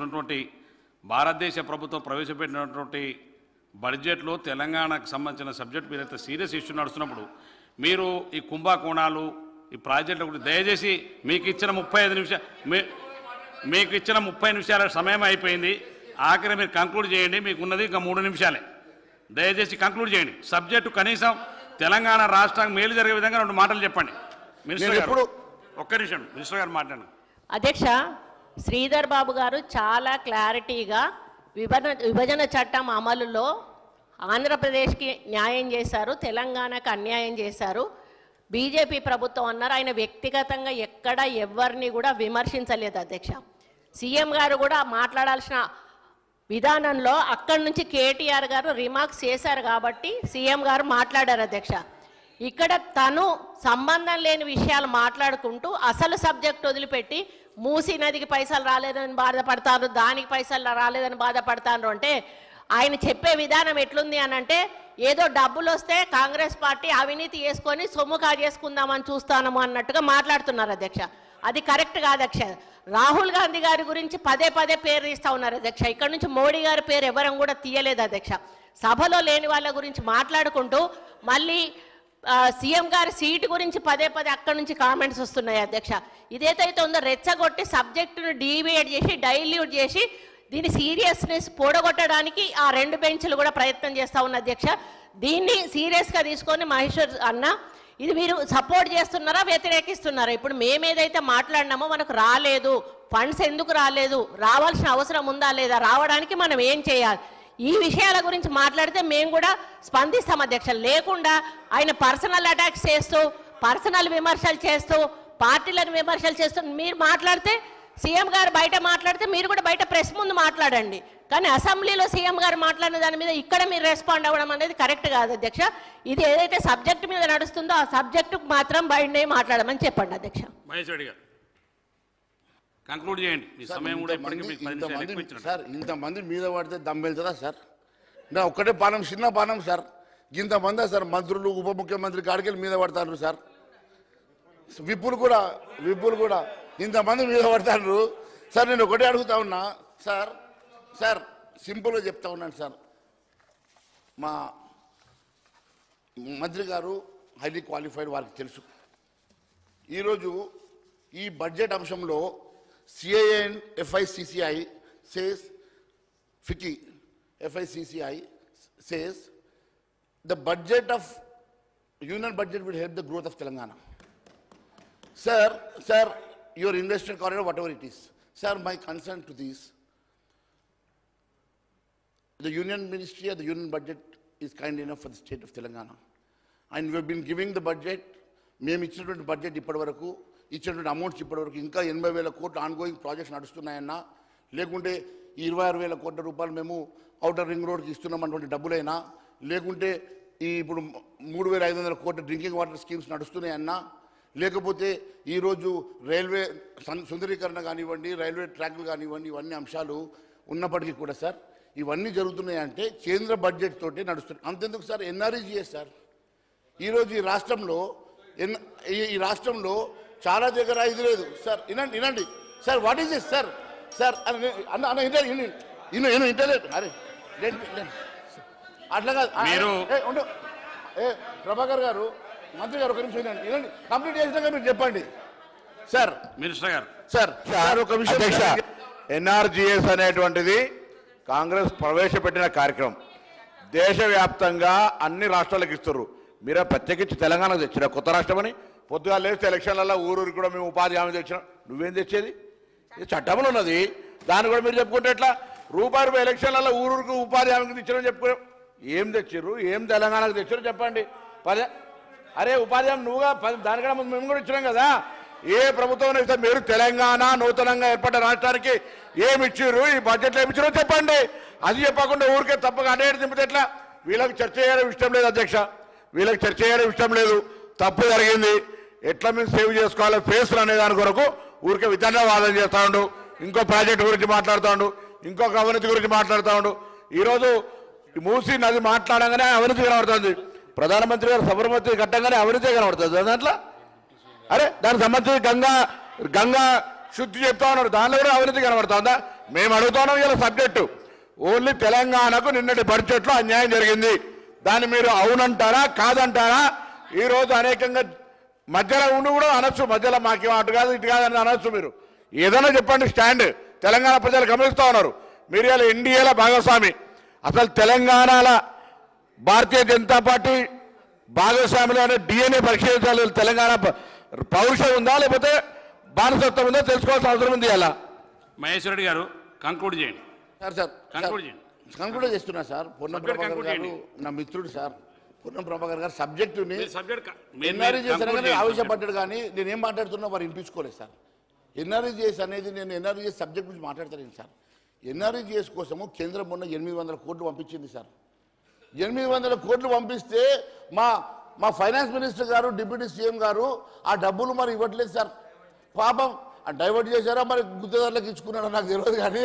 ఉన్నటువంటి భారతదేశ ప్రభుత్వం ప్రవేశపెట్టినటువంటి బడ్జెట్లో తెలంగాణకు సంబంధించిన సబ్జెక్ట్ మీరైతే సీరియస్ ఇష్యూ నడుస్తున్నప్పుడు మీరు ఈ కుంభకోణాలు ఈ ప్రాజెక్టుల గురించి దయచేసి మీకు ఇచ్చిన 30 నిమిషాల సమయం అయిపోయింది. ఆఖరి మీరు కంక్లూడ్ చేయండి. మీకు ఉన్నది ఇంకా 3 నిమిషాలే. దయచేసి కంక్లూడ్ చేయండి. సబ్జెక్టు కనీసం తెలంగాణ రాష్ట్రానికి మేలు జరిగే విధంగా 2 మాటలు చెప్పండి. మినిస్టర్ గారు ఒక్క నిమిషం మినిస్టర్ గారు మాట్లాడండి. అధ్యక్ష, శ్రీధర్ బాబు గారు చాలా క్లారిటీగా విభజన చట్టం అమలులో ఆంధ్రప్రదేశ్కి న్యాయం చేశారు, తెలంగాణకు అన్యాయం చేశారు. బీజేపీ ప్రభుత్వం అన్నారు. ఆయన వ్యక్తిగతంగా ఎక్కడ ఎవరిని కూడా విమర్శించలేదు అధ్యక్ష. సీఎం గారు కూడా మాట్లాడాల్సిన విధానంలో అక్కడి నుంచి కేటీఆర్ గారు రిమార్క్స్ చేశారు కాబట్టి సీఎం గారు మాట్లాడారు అధ్యక్ష. ఇక్కడ తను సంబంధం లేని విషయాలు మాట్లాడుకుంటూ అసలు సబ్జెక్ట్ వదిలిపెట్టి మూసీ నదికి పైసలు రాలేదని బాధపడతారు, దానికి పైసలు రాలేదని బాధపడతారు అంటే ఆయన చెప్పే విధానం ఎట్లుంది అని అంటే ఏదో డబ్బులు వస్తే కాంగ్రెస్ పార్టీ అవినీతి చేసుకొని సొమ్ము కాజేసుకుందామని చూస్తాము అన్నట్టుగా మాట్లాడుతున్నారు అధ్యక్ష. అది కరెక్ట్ కాదు అధ్యక్ష. రాహుల్ గాంధీ గారి గురించి పదే పేరు తీస్తూ ఉన్నారు అధ్యక్ష. ఇక్కడ నుంచి మోడీ గారి పేరు ఎవరం కూడా తీయలేదు అధ్యక్ష. సభలో లేని వాళ్ళ గురించి మాట్లాడుకుంటూ మళ్ళీ సీఎం గారి సీటు గురించి పదే అక్కడి నుంచి కామెంట్స్ వస్తున్నాయి అధ్యక్ష. ఇదేదైతే ఉందో రెచ్చగొట్టి సబ్జెక్టును డీవియేట్ చేసి డైల్యూట్ చేసి దీని సీరియస్నెస్ పోడగొట్టడానికి ఆ 2 బెంచ్లు కూడా ప్రయత్నం చేస్తూ ఉన్న అధ్యక్ష. దీన్ని సీరియస్గా తీసుకొని మహేశ్వర్ అన్న, ఇది మీరు సపోర్ట్ చేస్తున్నారా వ్యతిరేకిస్తున్నారా? ఇప్పుడు మేమేదైతే మాట్లాడినామో మనకు రాలేదు, ఫండ్స్ ఎందుకు రాలేదు, రావాల్సిన అవసరం ఉందా లేదా, రావడానికి మనం ఏం చేయాలి, ఈ విషయాల గురించి మాట్లాడితే మేము కూడా స్పందిస్తాం అధ్యక్ష. లేకుండా ఆయన పర్సనల్ అటాక్స్ చేస్తూ పర్సనల్ విమర్శలు చేస్తూ పార్టీలను విమర్శలు చేస్తూ మీరు మాట్లాడితే, సీఎం గారు బయట మాట్లాడితే మీరు కూడా బయట ప్రెస్ ముందు మాట్లాడండి. కానీ అసెంబ్లీలో సీఎం గారు మాట్లాడిన దాని మీద ఇక్కడ మీరు రెస్పాండ్ అవ్వడం అనేది కరెక్ట్ కాదు అధ్యక్ష. ఇది ఏదైతే సబ్జెక్ట్ మీద నడుస్తుందో ఆ సబ్జెక్టుకు మాత్రం బయటనే మాట్లాడమని చెప్పండి అధ్యక్ష. మహేశ్వరి గారు కంక్లూడ్ చేయండి. మీ సమయం కూడా సార్ ఇంతమంది మీద పడితే దమ్మెళ్తుందా సార్? నా ఒక్కటే పానం, చిన్న పానం సార్. ఇంతమంది సార్ మంత్రులు ఉప ముఖ్యమంత్రి కాడికెళ్ళి మీద పడతారు సార్. విప్పులు కూడా ఇంతమంది మీద పడతారు సార్. నేను ఒకటే అడుగుతా ఉన్నా సార్ సింపుల్గా చెప్తా ఉన్నాను సార్. మా మంత్రి గారు హైలీ క్వాలిఫైడ్, వారికి తెలుసు. ఈరోజు ఈ బడ్జెట్ అంశంలో CII and FICCI says, FICCI says the budget of union budget will help the growth of Telangana. Sir, your industrial corridor, whatever it is. Sir, my concern to this, the union ministry or the union budget is kind enough for the state of Telangana. And we have been giving the budget, మేము ఇచ్చినటువంటి budget ఇప్పటివరకు ఇచ్చినటువంటి amounts ఇప్పటివరకు ఇంకా 80,000 కోట్లు ongoing projects నడుస్తున్నాయన్నా, లేకుంటే 26,000 కోట్ల రూపాయలు మేము ఔటర్ రింగ్ రోడ్కి ఇస్తున్నామన్నటువంటి డబ్బులైనా, లేకుంటే ఇప్పుడు 3,500 కోట్ల డ్రింకింగ్ వాటర్ స్కీమ్స్ నడుస్తున్నాయన్నా, లేకపోతే ఈరోజు రైల్వే సుందరీకరణ కానివ్వండి, రైల్వే ట్రాక్లు కానివ్వండి, ఇవన్నీ అంశాలు ఉన్నప్పటికీ కూడా సార్ ఇవన్నీ జరుగుతున్నాయంటే కేంద్ర బడ్జెట్ తోటి నడుస్తున్నాయి. అంతెందుకు సార్, NREGS సార్ ఈరోజు ఈ రాష్ట్రంలో చాలా దగ్గర ఇది లేదు సార్. వినండి sir, what is this sir? అన్న ఇంటర్నెట్ అరే అట్లా కాదు. ప్రభాకర్ గారు, మంత్రి గారు, ఒక నిమిషం వినండి. కంప్లీట్ చేసినాక మీరు చెప్పండి సార్. మినిస్టర్ గారు సార్ ఒక విషయం. NRGS అనేటువంటిది కాంగ్రెస్ ప్రవేశపెట్టిన కార్యక్రమం. దేశవ్యాప్తంగా అన్ని రాష్ట్రాలకు ఇస్తారు. మీరే ప్రత్యేకించి తెలంగాణకు తెచ్చిన కొత్త రాష్ట్రం అని పొద్దుగా లేస్తే ఎలక్షన్లలో ఊరూరికి కూడా మేము ఉపాధి హామీ తెచ్చినాం. నువ్వేం తెచ్చేది? ఇది చట్టంలో ఉన్నది. దాన్ని కూడా మీరు చెప్పుకుంటే ఎట్లా? రూపాయి ఎలక్షన్లలో ఊరూరికి ఉపాధి హామీకి తెచ్చారని చెప్పుకున్నాం. ఏం తెచ్చారు, ఏం తెలంగాణకు తెచ్చారు చెప్పండి. అరే ఉపాధి హామీ నువ్వుగా దానికన్నా ముందు మేము కూడా ఇచ్చినాం కదా. ఏ ప్రభుత్వం ఇస్తే మీరు తెలంగాణ నూతనంగా ఏర్పడ్డ రాష్ట్రానికి ఏమి ఇచ్చారు, ఈ బడ్జెట్లో ఏమి ఇచ్చారో చెప్పండి. అది చెప్పకుండా ఊరికే తప్పగా అడేడు దింపితే ఎట్లా? వీళ్ళకి చర్చ చేయడం ఇష్టం లేదు అధ్యక్ష, వీళ్ళకి చర్చ చేయడం ఇష్టం లేదు. తప్పు జరిగింది, ఎట్లా మేము సేవ్ చేసుకోవాలి ఫేస్లు అనే దాని కొరకు ఊరికే విధంగా వాదన చేస్తూ ఉండు, ఇంకో ప్రాజెక్టు గురించి మాట్లాడుతూ ఉండు, ఇంకొక అవినీతి గురించి మాట్లాడుతూ ఉండు. ఈరోజు మూసీ నది మాట్లాడంగానే అవినీతి కనబడుతుంది. ప్రధానమంత్రి గారు సబర్మతి కట్టంగానే అవినీతి కనబడుతుంది దాంట్లో. అరే దానికి సంబంధించి గంగా శుద్ధి చెప్తా ఉన్నారు, దానిలో కూడా అవినీతి కనబడుతుందా? మేము అడుగుతున్నాం ఇలా సబ్జెక్టు ఓన్లీ తెలంగాణకు నిన్నటి బడ్జెట్లో అన్యాయం జరిగింది, దాన్ని మీరు అవునంటారా కాదంటారా? ఈరోజు అనేకంగా మధ్యలో ఉండి కూడా అనొచ్చు, మధ్యలో మాకేం అటు కాదు ఇటు కాదని అనొచ్చు. మీరు ఏదైనా చెప్పండి స్టాండ్. తెలంగాణ ప్రజలు గమనిస్తూ ఉన్నారు. మీరు ఇలా ఎన్డీఏల భాగస్వామి. అసలు తెలంగాణలో భారతీయ జనతా పార్టీ భాగస్వాములు అనే డిఎన్ఏ పరిశీలించాలి. తెలంగాణ పౌరుషం ఉందా లేకపోతే బానిసత్వం ఉందా తెలుసుకోవాల్సిన అవసరం ఉంది. అలా మహేశ్వర రెడ్డి గారు కంక్లూడ్ చేయండి. సార్ కంక్లూడ్ చేయండి. కంక్లూడ్ చేస్తున్నా సార్. పొన్నం ప్రభాకర్ గారు నా మిత్రుడు సార్. పొన్నం ప్రభాకర్ గారు సబ్జెక్టుని ఎన్ఆర్ఈజీఎస్ అనేది ఆవేశపడ్డాడు, కానీ నేను ఏం మాట్లాడుతున్నా వారు వినిపించుకోలేదు సార్. ఎన్ఆర్ఈజీఎస్ అనేది నేను ఎన్ఆర్ఈజీఎస్ సబ్జెక్ట్ గురించి మాట్లాడతాను సార్. ఎన్ఆర్ఈజీఎస్ కోసము కేంద్రం మొన్న 800 కోట్లు పంపించింది సార్. 800 కోట్లు పంపిస్తే మా ఫైనాన్స్ మినిస్టర్ గారు డిప్యూటీ సీఎం గారు ఆ డబ్బులు మరి ఇవ్వట్లేదు సార్. పాపం డైవర్ట్ చేశారా మరి గుత్తేదారులకు ఇచ్చుకున్నాడో నాకు తెలియదు, కానీ